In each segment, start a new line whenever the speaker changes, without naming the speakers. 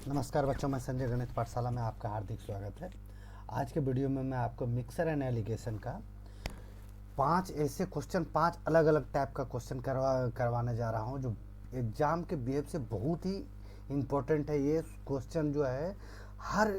नमस्कार बच्चों, मैं संजय गणित पाठशाला में आपका हार्दिक स्वागत है। आज के वीडियो में मैं आपको मिक्सर एंड एलिगेशन का 5 अलग अलग टाइप का क्वेश्चन करवाने जा रहा हूं, जो एग्ज़ाम के बिहेव से बहुत ही इम्पोर्टेंट है। ये क्वेश्चन जो है हर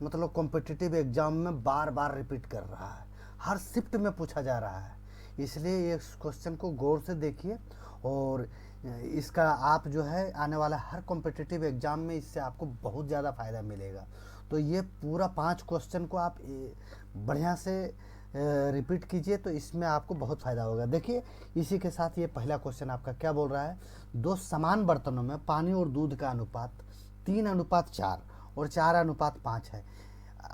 कॉम्पिटिटिव एग्ज़ाम में बार बार रिपीट कर रहा है, हर शिफ्ट में पूछा जा रहा है। इसलिए ये क्वेश्चन को गौर से देखिए और इसका आप जो है आने वाला हर कॉम्पिटिटिव एग्ज़ाम में इससे आपको बहुत ज़्यादा फ़ायदा मिलेगा। तो ये पूरा 5 क्वेश्चन को आप बढ़िया से रिपीट कीजिए, तो इसमें आपको बहुत फ़ायदा होगा। देखिए, इसी के साथ ये पहला क्वेश्चन आपका क्या बोल रहा है, 2 समान बर्तनों में पानी और दूध का अनुपात 3:4 और 4:5 है।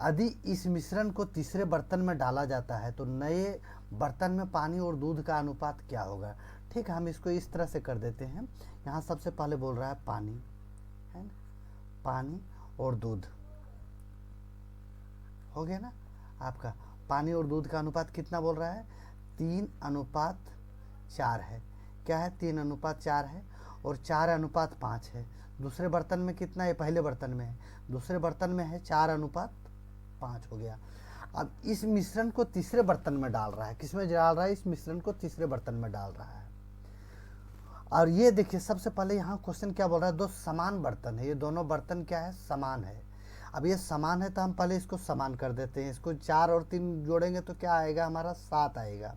यदि इस मिश्रण को तीसरे बर्तन में डाला जाता है तो नए बर्तन में पानी और दूध का अनुपात क्या होगा। ठीक है, हम इसको इस तरह से कर देते हैं। यहाँ सबसे पहले बोल रहा है पानी, है ना, पानी और दूध हो गया ना। आपका पानी और दूध का अनुपात कितना बोल रहा है, 3:4 है। क्या है, 3:4 है और 4:5 है। दूसरे बर्तन में कितना है, पहले बर्तन में है, दूसरे बर्तन में है 4:5 हो गया। अब इस मिश्रण को तीसरे बर्तन में डाल रहा है। किसमें डाल रहा है, इस मिश्रण को तीसरे बर्तन में डाल रहा है। और ये देखिए, सबसे पहले यहाँ क्वेश्चन क्या बोल रहा है, 2 समान बर्तन है। ये दोनों बर्तन क्या है, समान है। अब ये समान है तो हम पहले इसको समान कर देते हैं। इसको 4 और 3 जोड़ेंगे तो क्या आएगा, हमारा 7 आएगा।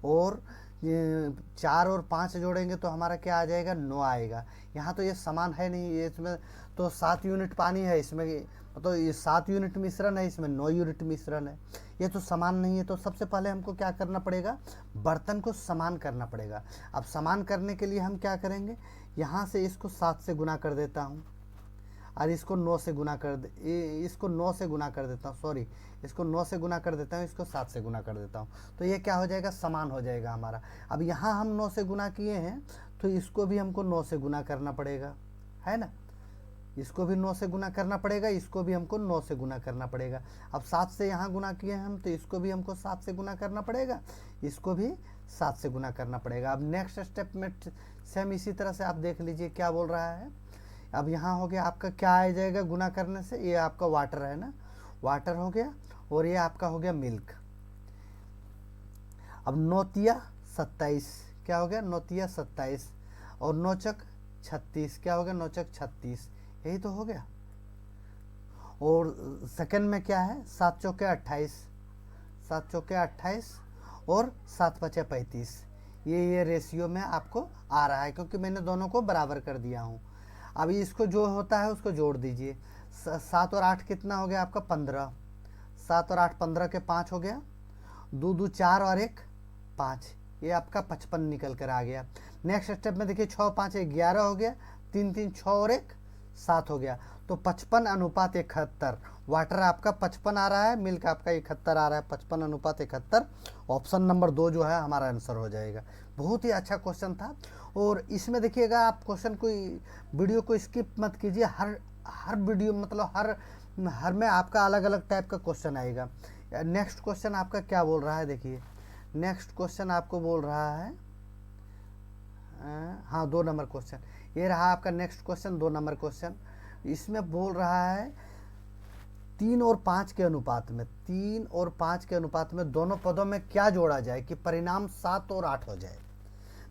और 4 और 5 जोड़ेंगे तो हमारा क्या आ जाएगा, 9 आएगा। यहाँ तो ये समान है नहीं, ये इसमें तो 7 यूनिट पानी है, इसमें तो ये 7 यूनिट मिश्रण है, इसमें 9 यूनिट मिश्रण है। ये तो समान नहीं है। तो सबसे पहले हमको क्या करना पड़ेगा, बर्तन को समान करना पड़ेगा। अब समान करने के लिए हम क्या करेंगे, यहाँ से इसको 7 से गुना कर देता हूँ और इसको 9 से गुना कर इसको 9 से गुना कर देता हूँ, सॉरी, इसको 9 से गुना कर देता हूँ, इसको 7 से गुना कर देता हूँ। तो ये क्या हो जाएगा, समान हो जाएगा हमारा। अब यहाँ हम 9 से गुना किए हैं तो इसको भी हमको 9 से गुना करना पड़ेगा, है ना। इसको भी 9 से गुना करना पड़ेगा, इसको भी हमको 9 से गुना करना पड़ेगा। अब 7 से यहाँ गुना किए हैं हम, तो इसको भी हमको 7 से गुना करना पड़ेगा, इसको भी 7 से गुना करना पड़ेगा। अब नेक्स्ट स्टेप में सेम इसी तरह से आप देख लीजिए क्या बोल रहा है। अब यहाँ हो गया आपका, क्या आ जाएगा गुना करने से, ये आपका वाटर है ना, वाटर हो गया, और ये आपका हो गया मिल्क। अब 9 27, क्या हो गया, 9 27 और 9 36, क्या हो गया, 9 36, यही तो हो गया। और सेकंड में क्या है, 7 चौके 28, 7 चौके 28 और 7 5 35। ये रेशियो में आपको आ रहा है क्योंकि मैंने दोनों को बराबर कर दिया हूँ। अभी इसको जो होता है उसको जोड़ दीजिए। 7 और 8 कितना हो गया आपका, 15। 7 और 8 15 के 5 हो गया, 2 2 4 और 1 5, ये आपका 55 निकल कर आ गया। नेक्स्ट स्टेप में देखिए, 6 5 11 हो गया, 3 3 6 और 1 7 हो गया। तो 55:71, वाटर आपका 55 आ रहा है, मिल्क आपका 71 आ रहा है। 55:71, ऑप्शन नंबर 2 जो है हमारा आंसर हो जाएगा। बहुत ही अच्छा क्वेश्चन था। और इसमें देखिएगा, आप क्वेश्चन को, वीडियो को स्किप मत कीजिए। हर वीडियो हर में आपका अलग अलग टाइप का क्वेश्चन आएगा। नेक्स्ट क्वेश्चन आपका क्या बोल रहा है, देखिए नेक्स्ट क्वेश्चन आपको बोल रहा है, हाँ 2 नंबर क्वेश्चन ये रहा आपका। नेक्स्ट क्वेश्चन 2 नंबर क्वेश्चन, इसमें बोल रहा है 3 और 5 के अनुपात में, 3 और 5 के अनुपात में दोनों पदों में क्या जोड़ा जाए कि परिणाम 7 और 8 हो जाए।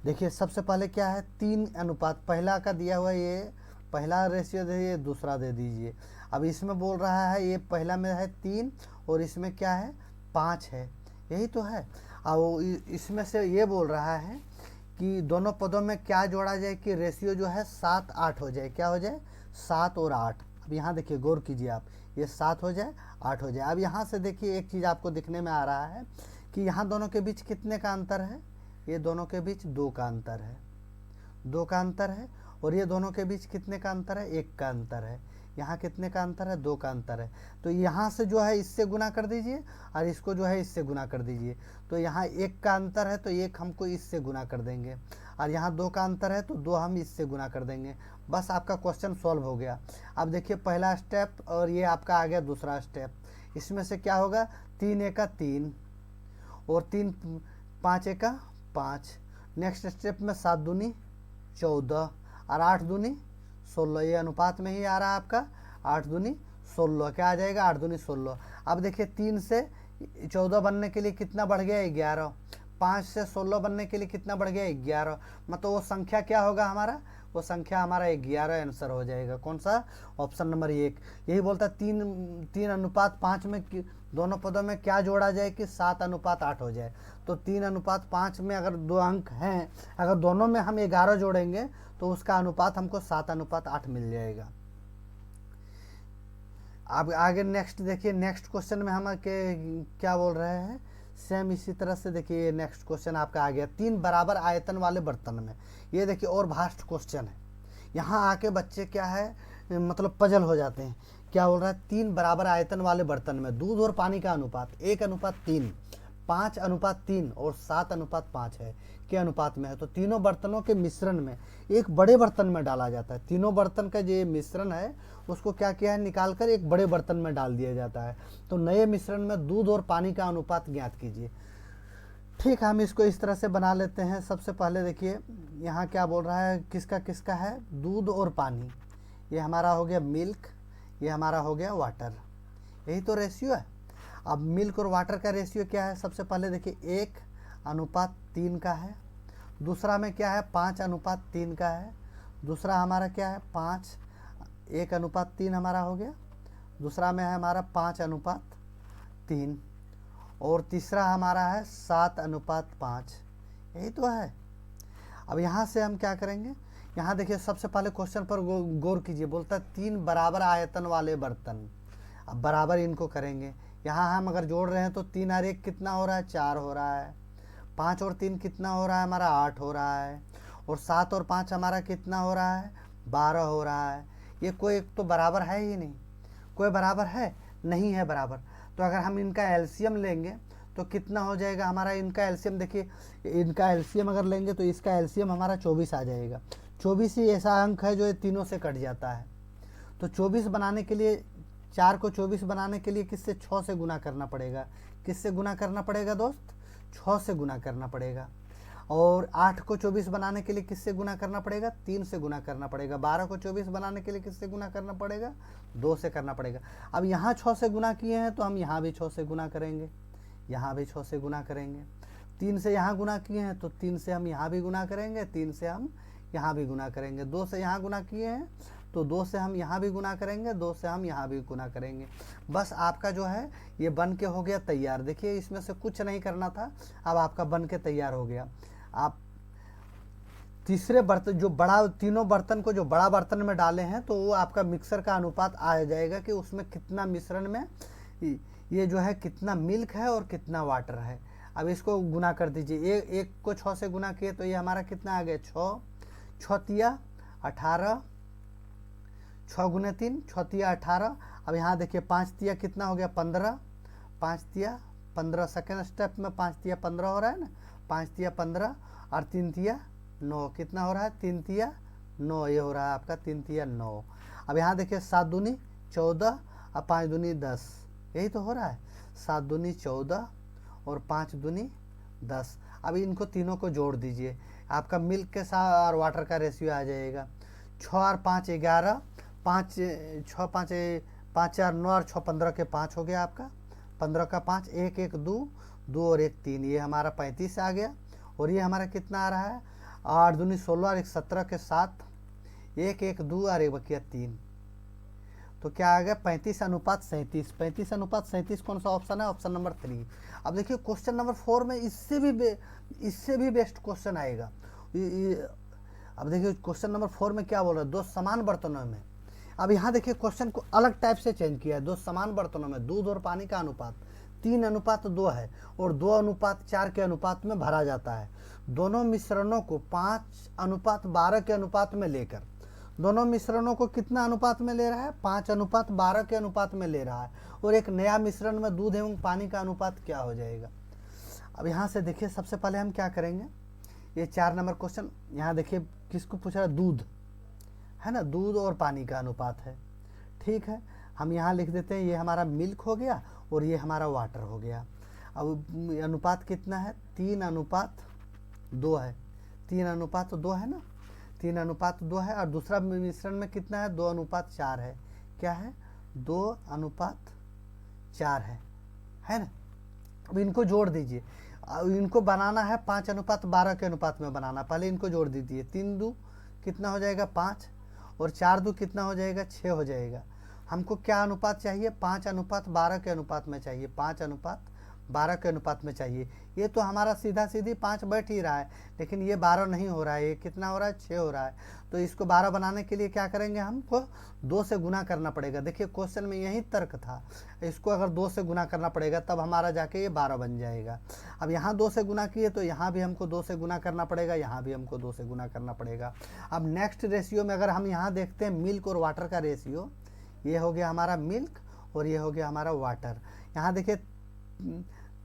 देखिए, सबसे पहले क्या है, 3 अनुपात, पहला का दिया हुआ, ये पहला रेशियो दे दीजिए, दूसरा दे दीजिए। अब इसमें बोल रहा है, ये पहला में है 3 और इसमें क्या है, 5 है, यही तो है। अब इसमें से ये बोल रहा है कि दोनों पदों में क्या जोड़ा जाए कि रेशियो जो है 7 8 हो जाए। क्या हो जाए, 7 और 8। अब यहाँ देखिए, गौर कीजिए आप, ये 7 हो जाए 8 हो जाए। अब यहाँ से देखिए, एक चीज़ आपको दिखने में आ रहा है कि यहाँ दोनों के बीच कितने का अंतर है, ये दोनों के बीच 2 का अंतर है, 2 का अंतर है। और ये दोनों के बीच कितने का अंतर है, 1 का अंतर है। यहाँ कितने का अंतर है, 2 का अंतर है। तो यहाँ से जो है इससे गुना कर दीजिए और इसको जो है इससे गुना कर दीजिए। तो यहाँ 1 का अंतर है तो 1 हमको इससे गुना कर देंगे, और यहाँ 2 का अंतर है तो 2 हम इससे गुना कर देंगे। बस आपका क्वेश्चन सॉल्व हो गया। अब देखिए, पहला स्टेप और ये आपका आ गया दूसरा स्टेप। इसमें से क्या होगा, 3 एका 3 और 3 5 एका 5। नेक्स्ट स्टेप में 7 दूनी 14 और 8 दूनी 16, ये अनुपात में ही आ रहा है आपका 8 दूनी 16, क्या आ जाएगा 8 दूनी 16। अब देखिए 3 से 14 बनने के लिए कितना बढ़ गया 11, 5 से 16 बनने के लिए कितना बढ़ गया 11, मतलब वो संख्या क्या होगा हमारा, वो संख्या हमारा 11 आंसर हो जाएगा। कौन सा, ऑप्शन नंबर 1। यही बोलता है 3:5 में दोनों पदों में क्या जोड़ा जाए कि 7:8 हो जाए। तो 3:5 में अगर 2 अंक हैं, अगर दोनों में हम 11 जोड़ेंगे तो उसका अनुपात हमको 7:8 मिल जाएगा। अब आगे नेक्स्ट देखिए, नेक्स्ट क्वेश्चन में हम क्या बोल रहे हैं, सेम इसी तरह से देखिए नेक्स्ट क्वेश्चन आपका आ गया 3 बराबर आयतन वाले बर्तन में। ये देखिए और भास्ट क्वेश्चन है, यहाँ आके बच्चे क्या है मतलब पजल हो जाते हैं। क्या बोल रहा है, 3 बराबर आयतन वाले बर्तन में दूध और पानी का अनुपात 1:3, 5:3 और 7:5 है, के अनुपात में है। तो तीनों बर्तनों के मिश्रण में एक बड़े बर्तन में डाला जाता है। तीनों बर्तन का जो मिश्रण है उसको क्या किया है, निकाल कर एक बड़े बर्तन में डाल दिया जाता है। तो नए मिश्रण में दूध और पानी का अनुपात ज्ञात कीजिए। ठीक है, हम इसको इस तरह से बना लेते हैं। सबसे पहले देखिए यहाँ क्या बोल रहा है, किसका किसका है, दूध और पानी। ये हमारा हो गया मिल्क, ये हमारा हो गया वाटर, यही तो रेशियो है। अब मिल्क और वाटर का रेशियो क्या है, सबसे पहले देखिए 1:3 का है। दूसरा में क्या है 5:3 का है। दूसरा हमारा क्या है 1:3 हमारा हो गया। दूसरा में है हमारा 5:3 और तीसरा हमारा है 7:5, यही तो है। अब यहाँ से हम क्या करेंगे, यहाँ देखिए सबसे पहले क्वेश्चन पर गौर कीजिए। बोलता है 3 बराबर आयतन वाले बर्तन। अब बराबर इनको करेंगे, यहाँ हम अगर जोड़ रहे हैं तो 3 और 1 कितना हो रहा है 4 हो रहा है। 5 और 3 कितना हो रहा है हमारा 8 हो रहा है। और 7 और 5 हमारा कितना हो रहा है 12 हो रहा है। ये कोई एक तो बराबर है ही नहीं, कोई बराबर है नहीं है बराबर। तो अगर हम इनका एलसीएम लेंगे तो कितना हो जाएगा हमारा, इनका एलसीएम देखिए, इनका एलसीएम अगर लेंगे तो इसका एलसीएम हमारा 24 आ जाएगा। 24 ही ऐसा अंक है जो ये तीनों से कट जाता है। तो 24 बनाने के लिए, 4 को 24 बनाने के लिए किससे 6 से गुना करना पड़ेगा। किससे गुना करना पड़ेगा दोस्त, 6 से गुना करना पड़ेगा। और 8 को 24 बनाने के लिए किससे गुना करना पड़ेगा, 3 से गुना करना पड़ेगा। 12 को 24 बनाने के लिए किससे गुना करना पड़ेगा, 2 से करना पड़ेगा। अब यहाँ 6 से गुना किए हैं तो हम यहाँ भी 6 से गुना करेंगे, यहाँ भी 6 से गुना करेंगे। 3 से यहाँ गुना किए हैं तो 3 से हम यहाँ भी गुना करेंगे, 3 से हम यहाँ भी गुना करेंगे। 2 से यहाँ गुना किए हैं तो 2 से हम यहाँ भी गुना करेंगे, 2 से हम यहाँ भी गुना करेंगे। बस आपका जो है ये बन के हो गया तैयार। देखिए इसमें से कुछ नहीं करना था, अब आपका बन के तैयार हो गया। आप तीसरे बर्तन जो बड़ा, तीनों बर्तन को जो बड़ा बर्तन में डाले हैं तो वो आपका मिक्सर का अनुपात आ जाएगा कि उसमें कितना मिश्रण में ये जो है कितना मिल्क है और कितना वाटर है। अब इसको गुना कर दीजिए, एक को 6 से गुना किए तो ये हमारा कितना आ गया 6, 6 तिया 18, 6 गुने 3 6 तिया 18। अब यहाँ देखिए 5 तिया कितना हो गया 15, 5 तिया 15, सेकेंड स्टेप में 5 तिया 15 हो रहा है ना, 5 तिया 15 और 3 तिया 9, कितना हो रहा है 3 तिया 9, ये हो रहा है आपका 3 तिया 9। अब यहाँ देखिए 7 दूनी 14 और 5 दूनी 10, यही तो हो रहा है 7 दूनी 14 और 5 दूनी 10। अब इनको तीनों को जोड़ दीजिए, आपका मिल्क के साथ और वाटर का रेशियो आ जाएगा 6 और 5 11, 5 6 5 5 4 9 और 6 15 के 5 हो गया आपका, 15 का 5, 1 1 2 2 और 1 3, ये हमारा 35 आ गया। और ये हमारा कितना आ रहा है 8 दूनी 16 और 1 17 के 7, 1 1 2 और 1 बकिया 3, तो क्या आ गया 35:37। 35:37 कौन सा ऑप्शन है, ऑप्शन नंबर 3। अब देखिए क्वेश्चन नंबर 4 में इससे भी बेस्ट क्वेश्चन आएगा। अब देखिए क्वेश्चन नंबर 4 में क्या बोल रहा है, 2 समान बर्तनों में। अब यहाँ देखिए क्वेश्चन को अलग टाइप से चेंज किया है। 2 समान बर्तनों में दूध और पानी का अनुपात 3:2 है और 2:4 के अनुपात में भरा जाता है। दोनों मिश्रणों को 5:12 के अनुपात में लेकर, दोनों मिश्रणों को कितना अनुपात में ले रहा है 5:12 के अनुपात में ले रहा है। और एक नया मिश्रण में दूध एवं पानी का अनुपात क्या हो जाएगा। अब यहाँ से देखिए सबसे पहले हम क्या करेंगे, ये 4 नंबर क्वेश्चन, यहाँ देखिए किसको पूछ रहा है, दूध है ना, दूध और पानी का अनुपात है। ठीक है, हम यहाँ लिख देते हैं ये हमारा मिल्क हो गया और ये हमारा वाटर हो गया। अब अनुपात कितना है 3:2 है, 3:2 है ना, 3:2 है। और दूसरा मिश्रण में कितना है 2:4 है, क्या है 2:4 है ना। अब इनको जोड़ दीजिए, अब इनको बनाना है 5:12 के अनुपात में बनाना। पहले इनको जोड़ दीजिए, 3 2 कितना हो जाएगा 5, और 4 2 कितना हो जाएगा 6 हो जाएगा। हमको क्या अनुपात चाहिए 5:12 के अनुपात में चाहिए, 5:12 के अनुपात में चाहिए। ये तो हमारा सीधा सीधी 5 बैठ ही रहा है, लेकिन ये 12 नहीं हो रहा है, ये कितना हो रहा है 6 हो रहा है। तो इसको 12 बनाने के लिए क्या करेंगे, हमको 2 से गुना करना पड़ेगा। देखिए क्वेश्चन में यही तर्क था, इसको अगर 2 से गुना करना पड़ेगा तब हमारा जाके ये 12 बन जाएगा। अब यहाँ 2 से गुना किए तो यहाँ भी हमको 2 से गुना करना पड़ेगा, यहाँ भी हमको 2 से गुना करना पड़ेगा। अब नेक्स्ट रेशियो में अगर हम यहाँ देखते हैं मिल्क और वाटर का रेशियो, ये हो गया हमारा मिल्क और ये हो गया हमारा वाटर। यहाँ देखिए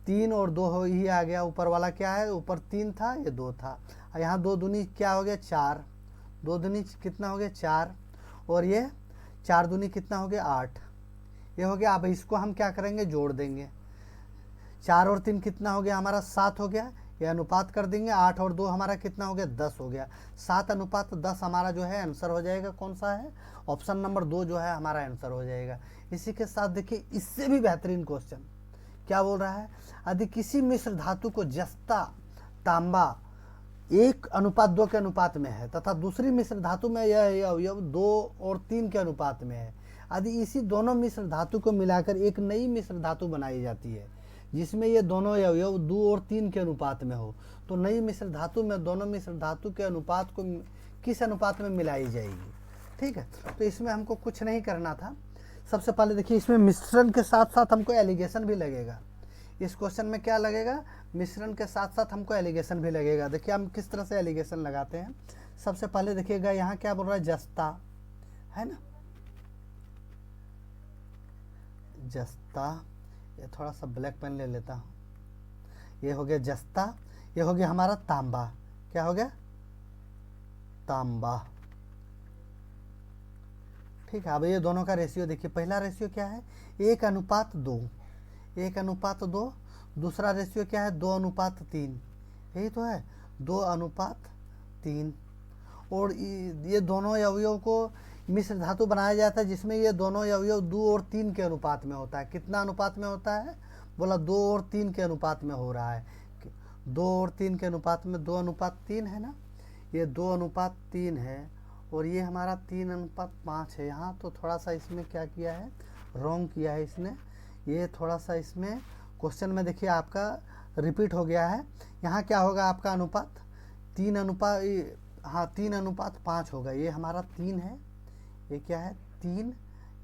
3 और 2 हो ही आ गया, ऊपर वाला क्या है, ऊपर 3 था ये 2 था, और यहाँ 2 दूनी क्या हो गया 4, 2 दूनी कितना हो गया 4, और ये 4 दूनी कितना हो गया 8, ये हो गया। अब इसको हम क्या करेंगे जोड़ देंगे, 4 और 3 कितना हो गया हमारा 7 हो गया, ये अनुपात कर देंगे, 8 और 2 हमारा कितना हो गया 10 हो गया। 7:10 हमारा जो है आंसर हो जाएगा, कौन सा है, ऑप्शन नंबर 2 जो है हमारा आंसर हो जाएगा। इसी के साथ देखिए इससे भी बेहतरीन क्वेश्चन क्या बोल रहा है, यदि किसी मिश्र धातु को जस्ता तांबा 1:2 के अनुपात में है तथा दूसरी मिश्र धातु में यह अवयव 2 और 3 के अनुपात में है, यदि इसी दोनों मिश्र धातु को मिलाकर एक नई मिश्र धातु बनाई जाती है जिसमें ये दोनों अवयव 2 और 3 के अनुपात में हो, तो नई मिश्र धातु में दोनों मिश्र धातु के अनुपात को किस अनुपात में मिलाई जाएगी। ठीक है, तो इसमें हमको कुछ नहीं करना था। सबसे पहले देखिए इसमें मिश्रण के साथ साथ हमको एलिगेशन भी लगेगा। इस क्वेश्चन में क्या लगेगा, मिश्रण के साथ साथ हमको एलिगेशन भी लगेगा। देखिए हम किस तरह से एलिगेशन लगाते हैं। सबसे पहले देखिएगा यहाँ क्या बोल रहा है, जस्ता है ना, जस्ता, ये थोड़ा सा ब्लैक पेन ले लेता हूँ, ये हो गया जस्ता, ये हो गया हमारा तांबा, क्या हो गया तांबा। ठीक है, अब ये दोनों का रेशियो देखिए, पहला रेशियो क्या है 1:2, 1:2, दूसरा रेशियो क्या है 2:3, यही तो है 2:3। और ये दोनों अवयव को मिश्र धातु बनाया जाता है जिसमें ये दोनों अवयव 2 और 3 के अनुपात में होता है। कितना अनुपात में होता है, बोला 2 और 3 के अनुपात में हो रहा है, 2 और 3 के अनुपात में, 2:3 है ना, ये 2:3 है, और ये हमारा 3:5 है। यहाँ तो थोड़ा सा इसमें क्या किया है, रॉन्ग किया है इसने, ये थोड़ा सा इसमें क्वेश्चन में देखिए आपका रिपीट हो गया है। यहाँ क्या होगा आपका अनुपात 3:5 होगा, ये हमारा 3 है, ये क्या है 3,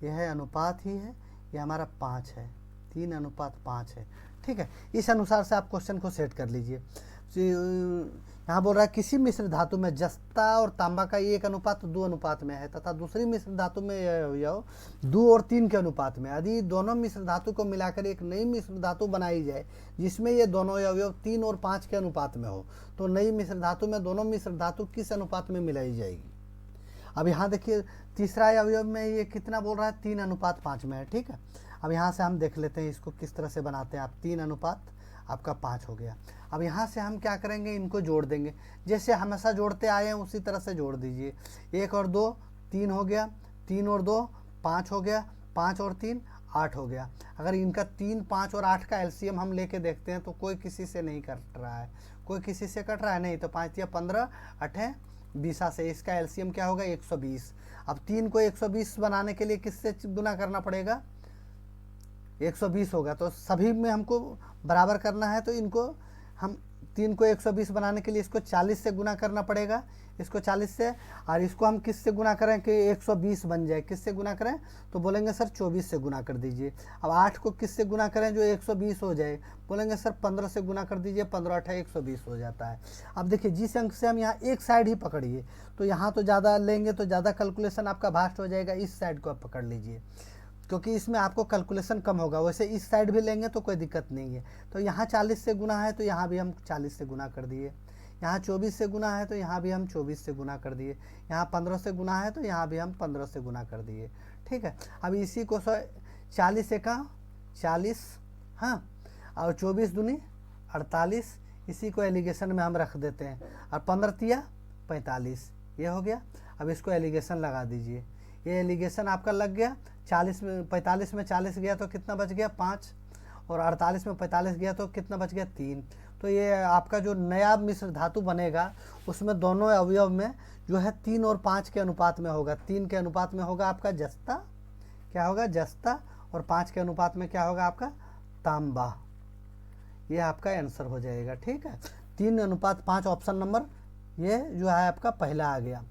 ये है अनुपात ही है, ये हमारा 5 है, 3:5 है। ठीक है, इस अनुसार से आप क्वेश्चन को सेट कर लीजिए। यहाँ बोल रहा है किसी मिश्र धातु में जस्ता और तांबा का 1:2 अनुपात में है तथा दूसरी मिश्र धातु में यह 2 और 3 के अनुपात में, यदि दोनों मिश्र धातु को मिलाकर एक नई मिश्र धातु बनाई जाए जिसमें ये दोनों अवयव 3 और 5 के अनुपात में हो, तो नई मिश्र धातु में दोनों मिश्र धातु किस अनुपात में मिलाई जाएगी। अब यहाँ देखिए तीसरा अवयव में ये कितना बोल रहा है 3:5 में है। ठीक है, अब यहाँ से हम देख लेते हैं इसको किस तरह से बनाते हैं। आप 3:5 हो गया। अब यहाँ से हम क्या करेंगे, इनको जोड़ देंगे, जैसे हमेशा जोड़ते आए हैं उसी तरह से जोड़ दीजिए। 1 और 2 3 हो गया, 3 और 2 5 हो गया, 5 और 3 8 हो गया। अगर इनका 3, 5 और 8 का एलसीएम हम लेके देखते हैं तो कोई किसी से नहीं कट रहा है, कोई किसी से कट रहा है नहीं, तो 5 या 15 8 20 से इसका एलसीएम क्या होगा 120। अब 3 को 120 बनाने के लिए किससे गुना करना पड़ेगा, 120 होगा, तो सभी में हमको बराबर करना है, तो इनको हम 3 को 120 बनाने के लिए इसको 40 से गुना करना पड़ेगा, इसको 40 से, और इसको हम किस से गुना करें कि 120 बन जाए, किस से गुना करें, तो बोलेंगे सर 24 से गुना कर दीजिए। अब 8 को किस से गुना करें जो 120 हो जाए, बोलेंगे सर 15 से गुना कर दीजिए, 15 8 120 हो जाता है। अब देखिए जिस अंक से हम यहाँ एक साइड ही पकड़िए, तो यहाँ तो ज़्यादा लेंगे तो ज़्यादा कैलकुलेशन आपका भास्ट हो जाएगा, इस साइड को आप पकड़ लीजिए क्योंकि इसमें आपको कैलकुलेशन कम होगा। वैसे इस साइड भी लेंगे तो कोई दिक्कत नहीं है। तो यहाँ 40 से गुना है तो यहाँ भी हम 40 से गुना कर दिए, यहाँ 24 से गुना है तो यहाँ भी हम 24 से गुना कर दिए, यहाँ 15 से गुना है तो यहाँ भी हम 15 से गुना कर दिए। ठीक है, अब इसी को 40 से कहाँ 40, हाँ, और 24 दूनी 48, इसी को एलिगेशन में हम रख देते हैं, और 15 तिया 45, ये हो गया। अब इसको एलिगेशन लगा दीजिए, ये एलिगेशन आपका लग गया। 40 में 45 में 40 गया तो कितना बच गया 5, और 48 में 45 गया तो कितना बच गया 3। तो ये आपका जो नया मिश्र धातु बनेगा उसमें दोनों अवयव में जो है 3 और 5 के अनुपात में होगा। 3 के अनुपात में होगा आपका जस्ता, क्या होगा जस्ता, और 5 के अनुपात में क्या होगा आपका तांबा। ये आपका आंसर हो जाएगा। ठीक है, 3:5 ऑप्शन नंबर ये जो है आपका पहला आ गया।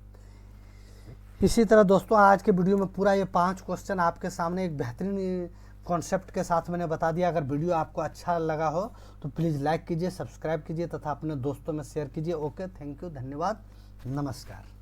इसी तरह दोस्तों आज के वीडियो में पूरा ये 5 क्वेश्चन आपके सामने एक बेहतरीन कॉन्सेप्ट के साथ मैंने बता दिया। अगर वीडियो आपको अच्छा लगा हो तो प्लीज़ लाइक कीजिए, सब्सक्राइब कीजिए तथा अपने दोस्तों में शेयर कीजिए। ओके, थैंक यू, धन्यवाद, नमस्कार।